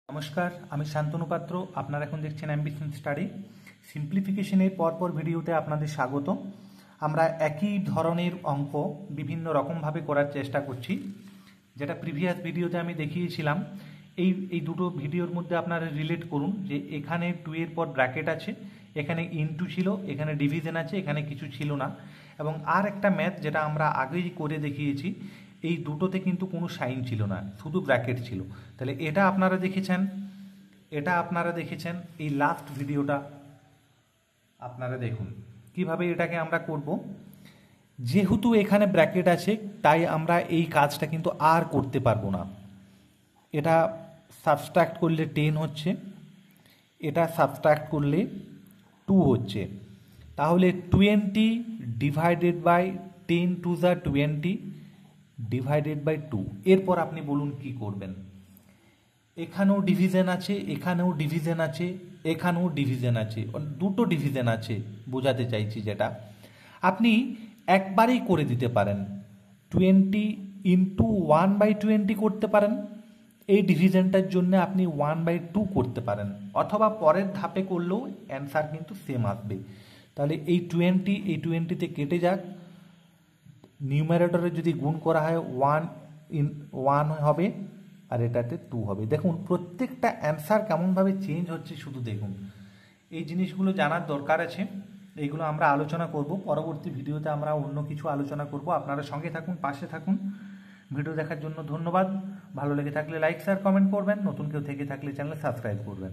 নমস্কার, আমি শান্তনু পাত্র। আপনারা এখন দেখছেন অ্যাম্বিশন স্টাডি। সিম্পলিফিকেশনের পরপর ভিডিওতে আপনাদের স্বাগত। আমরা একই ধরনের অঙ্ক বিভিন্ন রকমভাবে করার চেষ্টা করছি, যেটা প্রিভিয়াস ভিডিওতে আমি দেখিয়েছিলাম। এই দুটো ভিডিওর মধ্যে আপনারা রিলেট করুন যে এখানে 2 এর পর ব্র্যাকেট আছে, এখানে ইনটু ছিল, এখানে ডিভিশন আছে, এখানে কিছু ছিল না। এবং আর একটা ম্যাথ যেটা আমরা আগেই করে দেখিয়েছি, এই দুটোতে কিন্তু কোনো সাইন ছিল না, শুধু ব্র্যাকেট ছিল। তাহলে এটা আপনারা দেখেছেন, এই লাস্ট ভিডিওটা আপনারা দেখুন কিভাবে এটাকে আমরা করব। যেহেতু এখানে ব্র্যাকেট আছে তাই আমরা এই কাজটা কিন্তু আর করতে পারবো না। এটা সাবস্ট্রাক্ট করলে 10 হচ্ছে, এটা সাবস্ট্রাক্ট করলে 2 হচ্ছে। তাহলে 20 divided by 10 to the 20 divided by 2। এরপর আপনি বলুন কি করবেন। এখানেও ডিভিশন আছে, এখানেও ডিভিশন আছে, এখানেও ডিভিশন আছে, দুটো ডিভিশন আছে বোঝাতে চাইছি। যেটা আপনি একবারেই করে দিতে পারেন, 20 ইন্টু 1/20 করতে পারেন। এই ডিভিশনটার জন্য আপনি 1/2 করতে পারেন, অথবা পরের ধাপে করলেও অ্যান্সার কিন্তু সেম আসবে। তাহলে এই 20তে কেটে যাক। নিউমারেটরে যদি গুণ করা হয় 1 হবে, আর এটাতে 2 হবে। দেখুন প্রত্যেকটা অ্যান্সার কেমনভাবে চেঞ্জ হচ্ছে, শুধু দেখুন। এই জিনিসগুলো জানার দরকার আছে, এইগুলো আমরা আলোচনা করব পরবর্তী ভিডিওতে। আমরা অন্য কিছু আলোচনা করব। আপনারা সঙ্গে থাকুন, পাশে থাকুন। ভিডিও দেখার জন্য ধন্যবাদ। ভালো লেগে থাকলে লাইক শেয়ার কমেন্ট করবেন, নতুন কেউ থেকে থাকলে চ্যানেল সাবস্ক্রাইব করবেন।